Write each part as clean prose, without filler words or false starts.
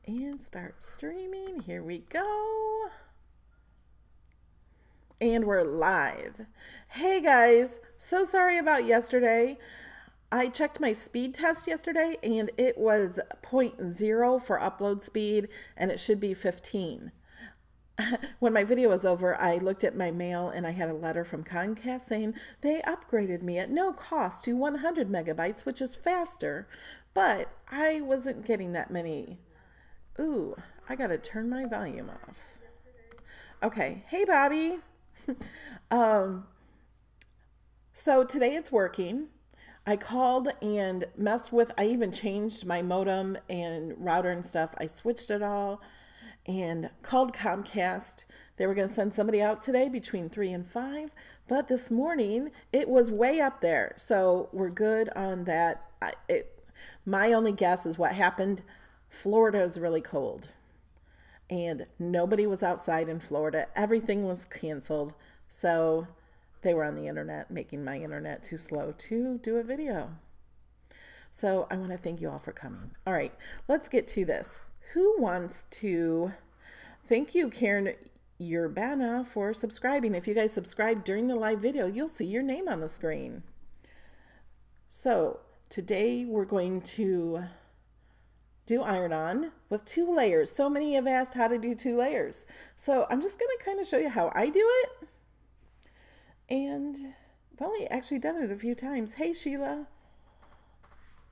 And start streaming. Here we go. And we're live. Hey guys, so sorry about yesterday. I checked my speed test yesterday and it was 0.0 for upload speed and it should be 15. When my video was over, I looked at my mail and I had a letter from Comcast saying they upgraded me at no cost to 100 megabytes, which is faster, but I wasn't getting that many. Ooh, I gotta turn my volume off. Okay, hey Bobby. So today it's working. I called and messed with, I even changed my modem and router and stuff. I switched it all and called Comcast. They were going to send somebody out today between 3 and 5, but this morning it was way up there. So we're good on that. My only guess is what happened. Florida is really cold and nobody was outside in Florida. Everything was canceled. So they were on the internet, making my internet too slow to do a video. So I want to thank you all for coming. All right, let's get to this. Who wants to, thank you, Karen Urbana, for subscribing. If you guys subscribe during the live video, you'll see your name on the screen. So today we're going to do iron-on with 2 layers. So many have asked how to do 2 layers. So I'm just going to kind of show you how I do it. And I've only actually done it a few times. Hey, Sheila.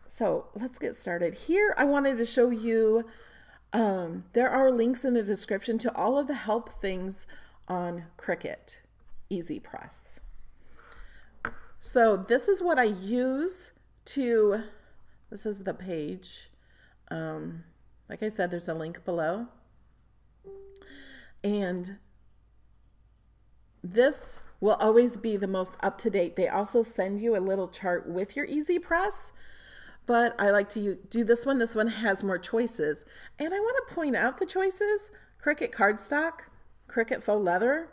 So let's get started. Here I wanted to show you, there are links in the description to all of the help things on Cricut Easy Press. So this is what I use to, this is the page. Like I said, there's a link below. And this will always be the most up-to-date. They also send you a little chart with your Easy Press, but I like to do this one. This one has more choices. And I want to point out the choices. Cricut cardstock, Cricut faux leather.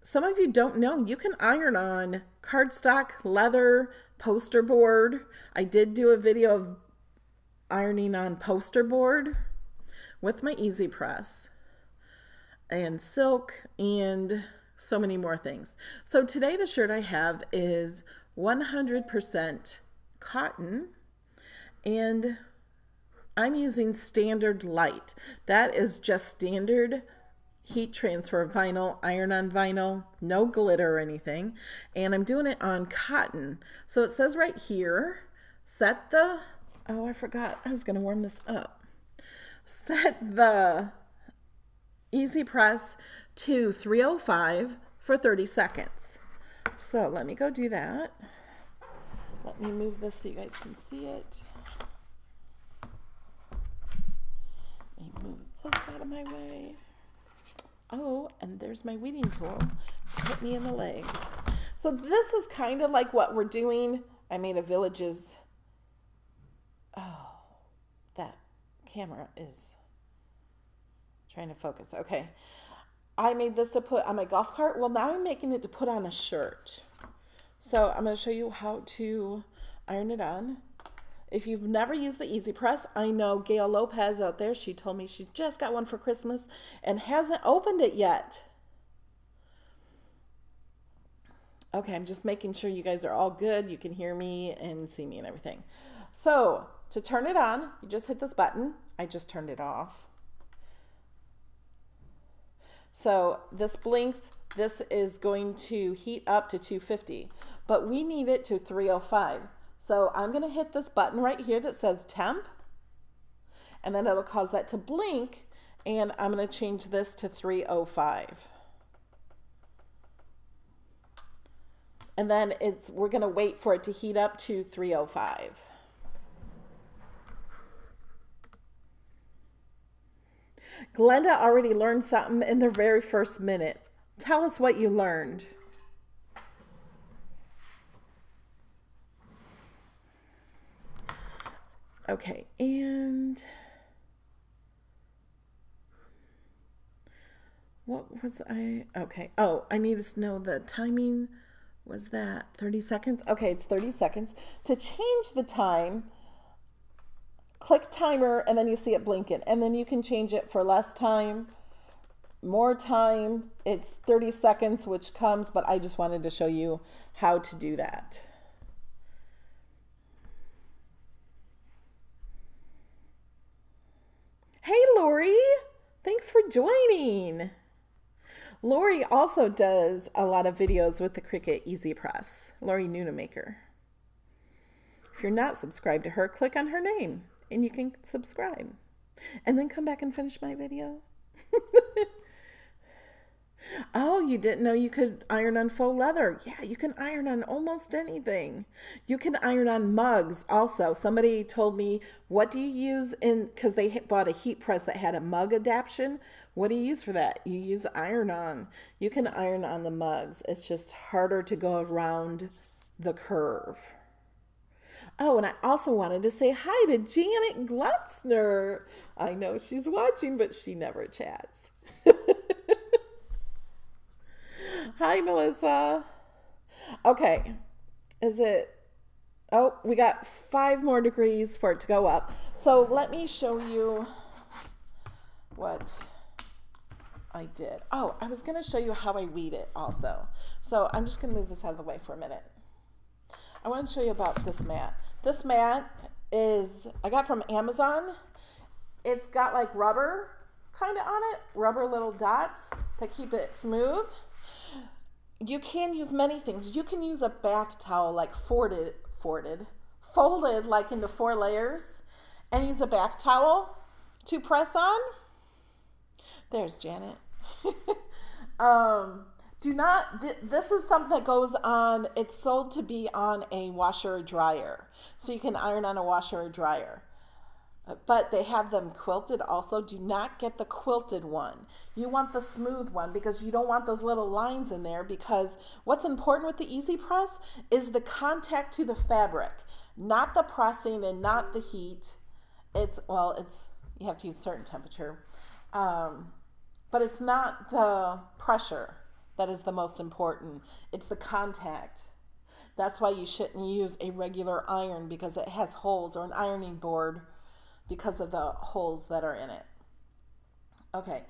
Some of you don't know, you can iron on cardstock, leather, poster board. I did do a video of ironing on poster board with my Easy Press, and silk, and so many more things. So today the shirt I have is 100% cotton, and I'm using standard light. That is just standard heat transfer vinyl, iron-on vinyl, no glitter or anything, and I'm doing it on cotton. So it says right here, set the, oh, I forgot, I was going to warm this up. Set the Easy Press to 305 for 30 seconds. So let me go do that. Let me move this so you guys can see it. Let me move this out of my way. Oh, and there's my weeding tool. Just hit me in the leg. So this is kind of like what we're doing. I made a village's, oh, that camera is trying to focus. Okay. I made this to put on my golf cart. Well, now I'm making it to put on a shirt. So I'm going to show you how to iron it on. If you've never used the Easy Press, I know Gail Lopez out there, she told me she just got one for Christmas and hasn't opened it yet. Okay, I'm just making sure you guys are all good. You can hear me and see me and everything. So to turn it on, you just hit this button. I just turned it off. So this blinks. This is going to heat up to 250, but we need it to 305. So I'm going to hit this button right here that says temp, and then it'll cause that to blink, and I'm going to change this to 305. And then we're going to wait for it to heat up to 305. Glenda already learned something in the very first minute. Tell us what you learned. Okay, and what was I? Okay, oh, I need to know the timing. Was that 30 seconds? Okay, it's 30 seconds. To change the time, click timer, and then you see it blinking. And then you can change it for less time, more time. It's 30 seconds, which comes, but I just wanted to show you how to do that. Hey, Lori, thanks for joining. Lori also does a lot of videos with the Cricut Easy Press, Lori Noonamaker. If you're not subscribed to her, click on her name and you can subscribe. And then come back and finish my video. Oh, you didn't know you could iron on faux leather? Yeah, you can iron on almost anything. You can iron on mugs also. Somebody told me, what do you use in, because they bought a heat press that had a mug adaptation. What do you use for that? You use iron-on. You can iron on the mugs. It's just harder to go around the curve. Oh, and I also wanted to say hi to Janet Glutzner. I know she's watching, but she never chats. Hi, Melissa. Okay, is it, oh, we got 5 more degrees for it to go up. So let me show you what I did. Oh, I was going to show you how I weed it also. So I'm just going to move this out of the way for a minute. I want to show you about this mat. This mat is, I got from Amazon. It's got like rubber kind of on it, rubber little dots that keep it smooth. You can use many things. You can use a bath towel like folded like into 4 layers and use a bath towel to press on. There's Janet. This is something that goes on, it's sold to be on a washer or dryer. So you can iron on a washer or dryer. But they have them quilted also. Do not get the quilted one. You want the smooth one because you don't want those little lines in there, because what's important with the Easy Press is the contact to the fabric, not the pressing and not the heat. You have to use certain temperature. But it's not the pressure that is the most important. It's the contact. That's why you shouldn't use a regular iron because it has holes, or an ironing board, because of the holes that are in it. Okay,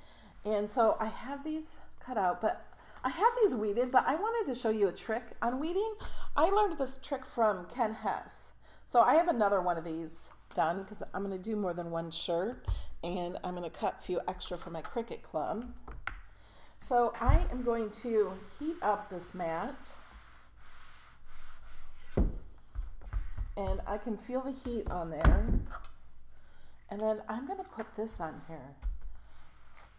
and so I have these cut out, but I have these weeded, but I wanted to show you a trick on weeding. I learned this trick from Ken Hess. So I have another one of these done because I'm gonna do more than one shirt, and I'm gonna cut a few extra for my Cricut Club. So I am going to heat up this mat, and I can feel the heat on there. And then I'm going to put this on here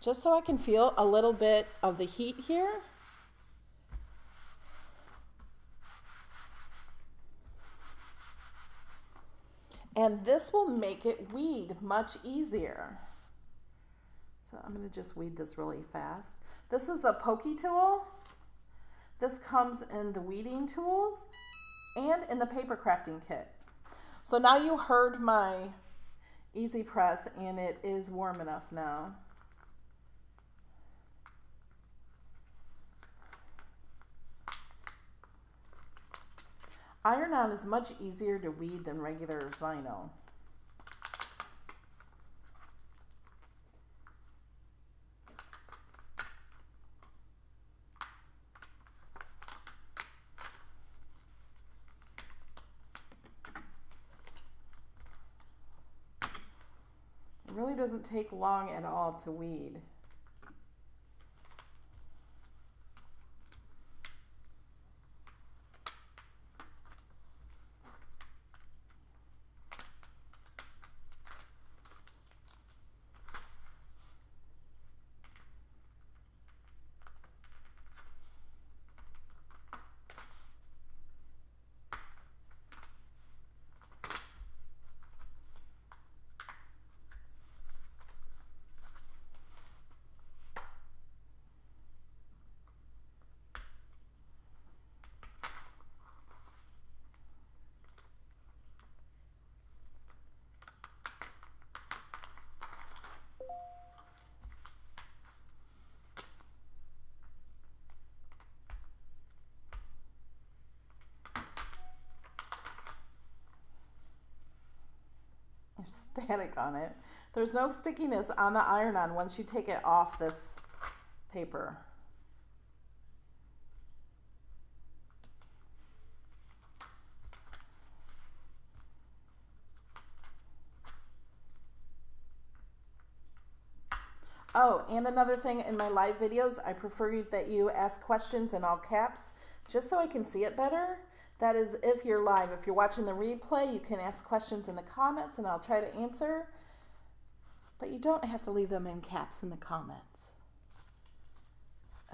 just so I can feel a little bit of the heat here. And this will make it weed much easier. So I'm going to just weed this really fast. This is a pokey tool. This comes in the weeding tools and in the paper crafting kit. So now you heard my Easy Press, and it is warm enough now. Iron-on is much easier to weed than regular vinyl. Really doesn't take long at all to weed. static on it. There's no stickiness on the iron-on once you take it off this paper. Oh, and another thing, in my live videos, I prefer that you ask questions in all caps, just so I can see it better. That is, if you're live. If you're watching the replay, you can ask questions in the comments, and I'll try to answer. But you don't have to leave them in caps in the comments.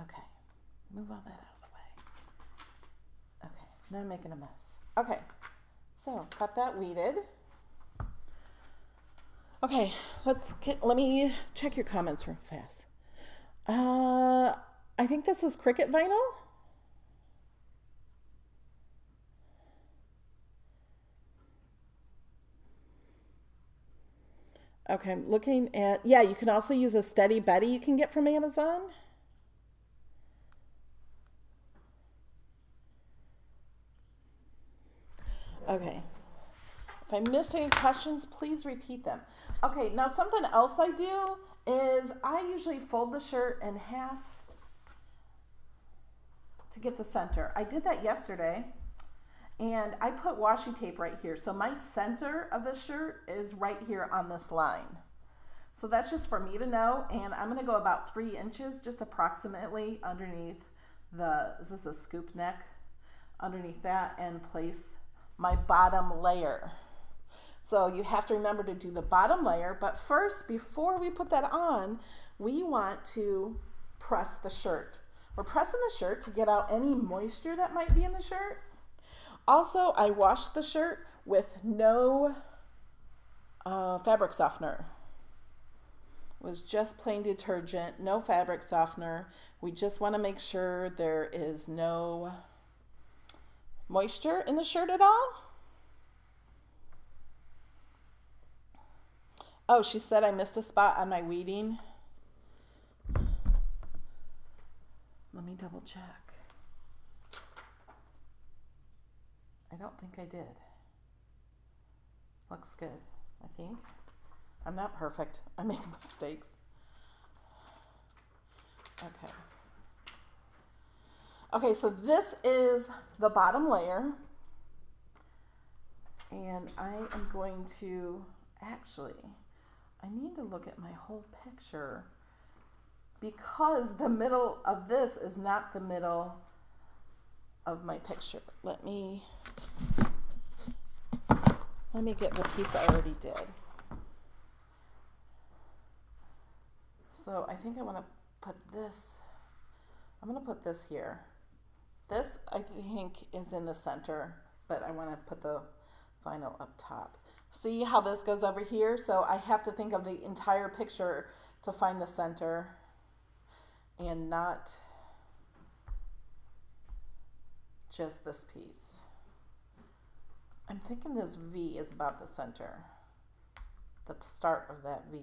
Okay, move all that out of the way. Okay, now I'm making a mess. Okay, so got that weeded. Okay, let me check your comments real fast. I think this is Cricut vinyl. Okay, I'm looking at, yeah, you can also use a Steady Betty you can get from Amazon. Okay. If I missed any questions, please repeat them. Okay, now something else I do is I usually fold the shirt in half to get the center. I did that yesterday, and I put washi tape right here. So my center of the shirt is right here on this line. So that's just for me to know, and I'm gonna go about 3 inches, just approximately underneath this is a scoop neck, underneath that, and place my bottom layer. So you have to remember to do the bottom layer, but first, before we put that on, we want to press the shirt. We're pressing the shirt to get out any moisture that might be in the shirt. Also, I washed the shirt with no fabric softener. It was just plain detergent, no fabric softener. We just want to make sure there is no moisture in the shirt at all. Oh, she said I missed a spot on my weeding. Let me double check. I don't think I did. Looks good, I think. I'm not perfect. I make mistakes. Okay. Okay, so this is the bottom layer. And I am going to, actually, I need to look at my whole picture because the middle of this is not the middle of my picture. Let me get the piece I already did. So I think I want to put this, I'm going to put this here. This I think is in the center, but I want to put the vinyl up top. See how this goes over here? So I have to think of the entire picture to find the center and not just this piece. I'm thinking this V is about the center, the start of that V.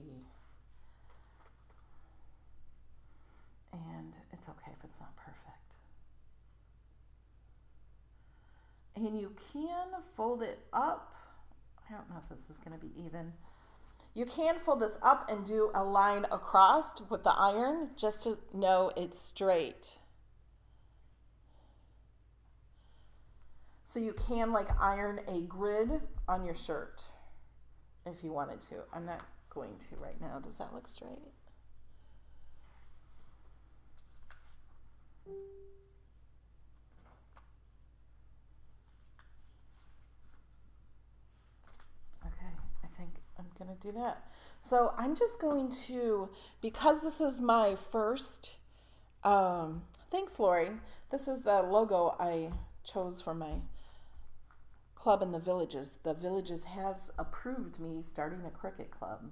And it's okay if it's not perfect. And you can fold it up. I don't know if this is going to be even. You can fold this up and do a line across with the iron just to know it's straight. So you can like iron a grid on your shirt if you wanted to. I'm not going to right now. Does that look straight? I'm gonna do that. So I'm just going to, because this is my first, thanks Lori, this is the logo I chose for my club in the Villages. The Villages has approved me starting a Cricut club.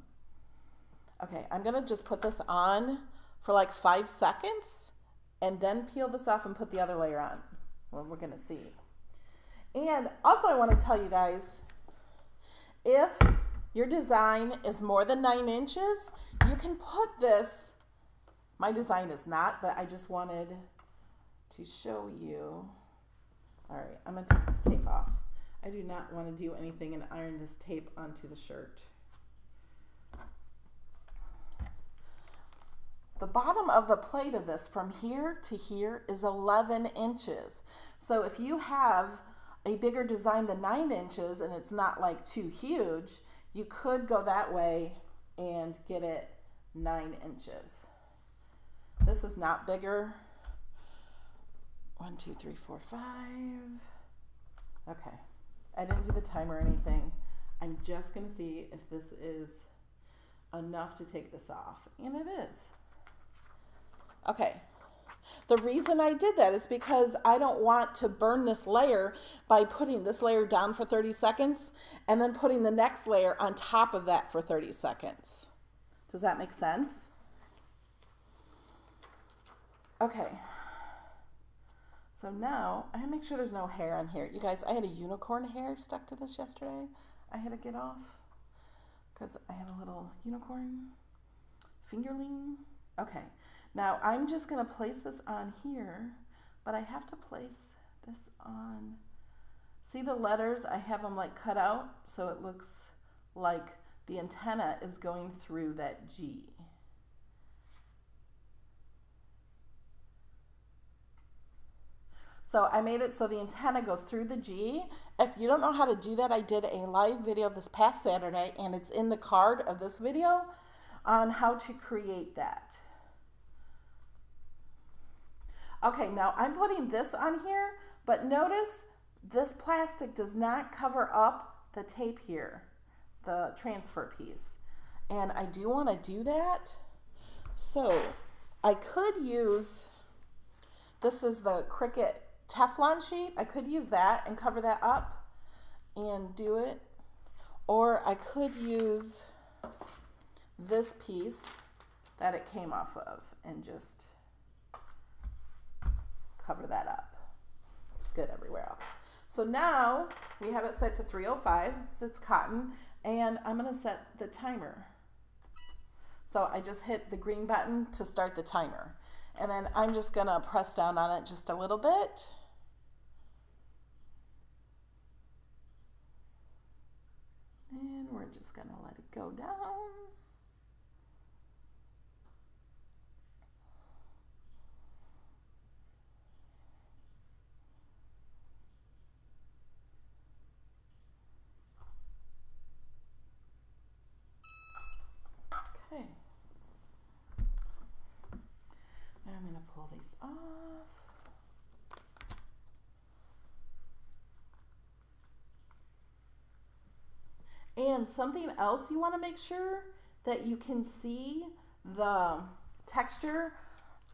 Okay, I'm gonna just put this on for like 5 seconds and then peel this off and put the other layer on. Well, we're gonna see. And also I wanna tell you guys, if your design is more than 9 inches, you can put this, my design is not, but I just wanted to show you. All right, I'm gonna take this tape off. I do not want to do anything and iron this tape onto the shirt. The bottom of the plate of this from here to here is 11 inches. So if you have a bigger design than 9 inches and it's not like too huge, you could go that way and get it 9 inches. This is not bigger. 1, 2, 3, 4, 5. Okay, I didn't do the timer or anything. I'm just gonna see if this is enough to take this off, and it is. Okay, the reason I did that is because I don't want to burn this layer by putting this layer down for 30 seconds and then putting the next layer on top of that for 30 seconds. Does that make sense? Okay. So now, I have to make sure there's no hair on here. You guys, I had a unicorn hair stuck to this yesterday. I had to get off because I have a little unicorn fingerling. Okay, now I'm just gonna place this on here, but I have to place this on, see the letters? I have them like cut out so it looks like the antenna is going through that G. So I made it so the antenna goes through the G. If you don't know how to do that, I did a live video this past Saturday, and it's in the card of this video on how to create that. Okay, now I'm putting this on here, but notice this plastic does not cover up the tape here, the transfer piece. And I do want to do that. So I could use, this is the Cricut Teflon sheet. I could use that and cover that up and do it. Or I could use this piece that it came off of and just cover that up. It's good everywhere else. So now we have it set to 305, so it's cotton, and I'm gonna set the timer. So I just hit the green button to start the timer. And then I'm just gonna press down on it just a little bit. And we're just gonna let it go down. Okay. Now I'm gonna pull these off. And something else you want to make sure that you can see the texture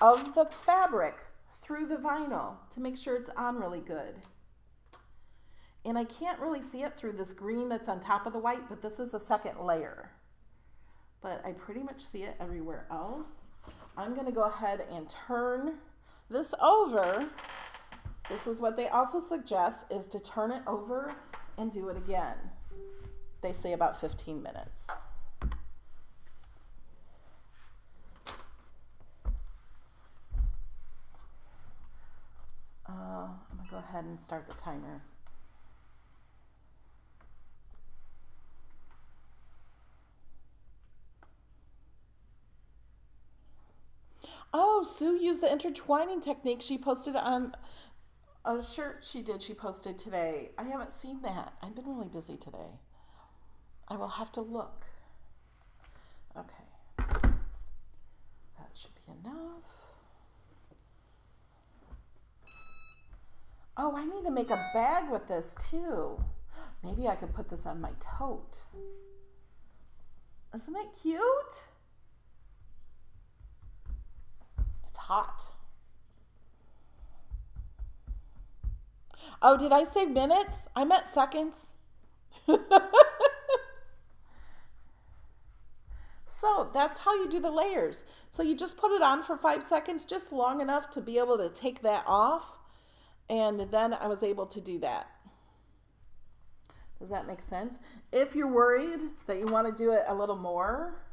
of the fabric through the vinyl to make sure it's on really good. And I can't really see it through this green that's on top of the white, but this is a second layer. But I pretty much see it everywhere else. I'm going to go ahead and turn this over. This is what they also suggest, is to turn it over and do it again. They say about 15 minutes. I'm gonna go ahead and start the timer. Oh, Sue used the intertwining technique. She posted on a shirt she did. She posted today. I haven't seen that. I've been really busy today. I will have to look. Okay. That should be enough. Oh, I need to make a bag with this too. Maybe I could put this on my tote. Isn't it cute? It's hot. Oh, did I say minutes? I meant seconds. So that's how you do the layers. So you just put it on for 5 seconds, just long enough to be able to take that off. And then I was able to do that. Does that make sense? If you're worried that you want to do it a little more,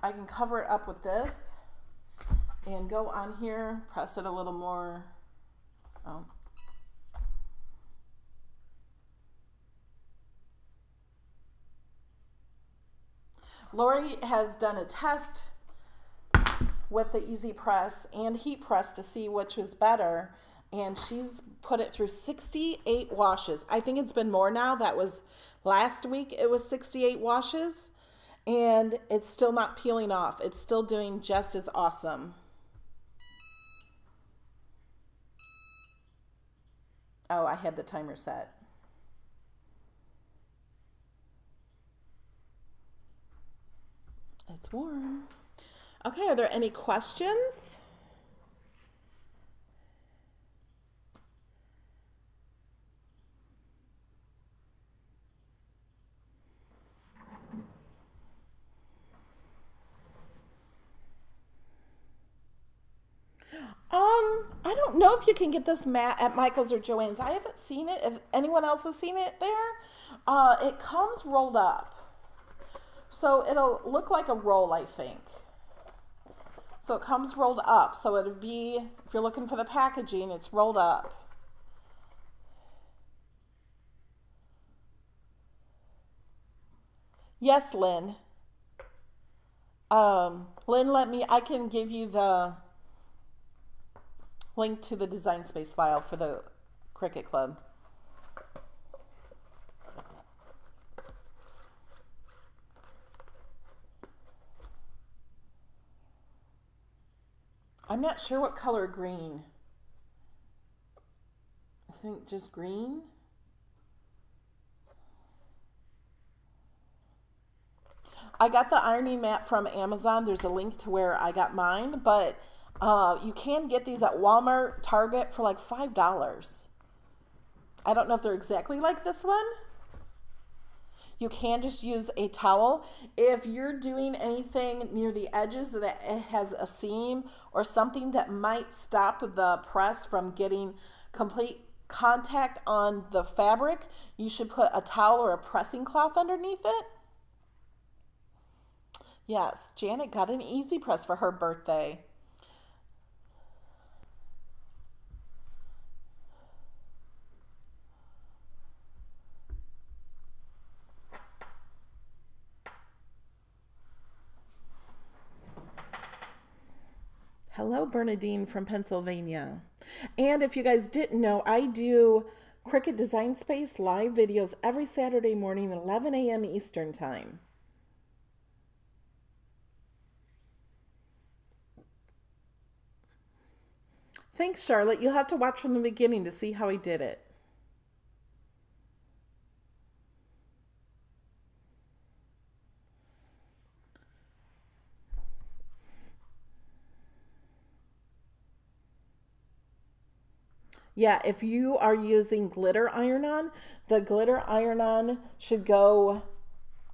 I can cover it up with this and go on here, press it a little more. Oh. Lori has done a test with the Easy Press and Heat Press to see which is better, and she's put it through 68 washes. I think it's been more now. That was last week. It was 68 washes, and it's still not peeling off. It's still doing just as awesome. Oh, I had the timer set. It's warm. Okay, are there any questions? I don't know if you can get this mat at Michael's or Joann's. I haven't seen it. If anyone else has seen it there, it comes rolled up. So it'll look like a roll, I think. So it comes rolled up. So it'll be, if you're looking for the packaging, it's rolled up. Yes, Lynn. Lynn, I can give you the link to the Design Space file for the Cricut Club. I'm not sure what color green. I think just green. I got the ironing mat from Amazon. There's a link to where I got mine, but you can get these at Walmart, Target for like $5. I don't know if they're exactly like this one. You can just use a towel. If you're doing anything near the edges that it has a seam or something that might stop the press from getting complete contact on the fabric, you should put a towel or a pressing cloth underneath it. Yes, Janet got an Easy Press for her birthday. Hello, Bernadine from Pennsylvania. And if you guys didn't know, I do Cricut Design Space live videos every Saturday morning, 11 a.m. Eastern Time. Thanks, Charlotte. You'll have to watch from the beginning to see how I did it. Yeah, if you are using glitter iron-on, the glitter iron-on should go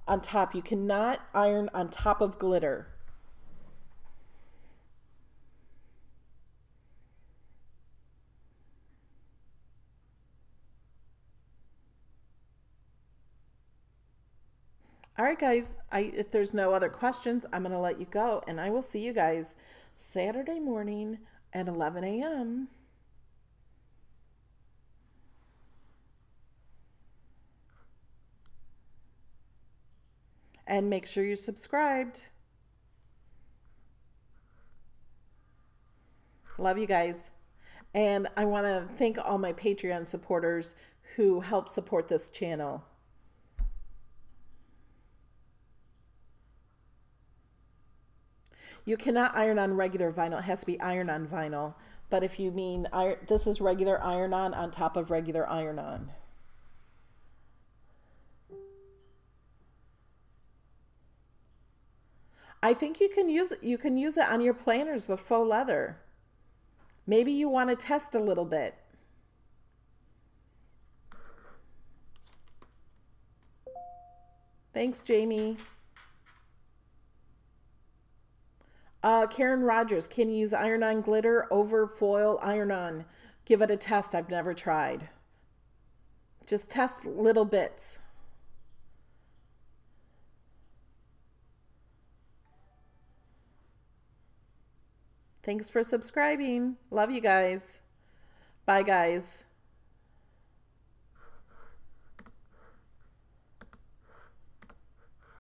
on top. You cannot iron on top of glitter. All right, guys, if there's no other questions, I'm going to let you go, and I will see you guys Saturday morning at 11 a.m. And make sure you're subscribed. Love you guys. And I want to thank all my Patreon supporters who help support this channel. You cannot iron on regular vinyl. It has to be iron-on vinyl. But if you mean, this is regular iron-on top of regular iron-on. I think you can use it on your planners with faux leather. Maybe you want to test a little bit. Thanks, Jamie. Karen Rogers, can you use iron-on glitter over foil iron-on? Give it a test. I've never tried. Just test little bits. Thanks for subscribing. Love you guys. Bye, guys.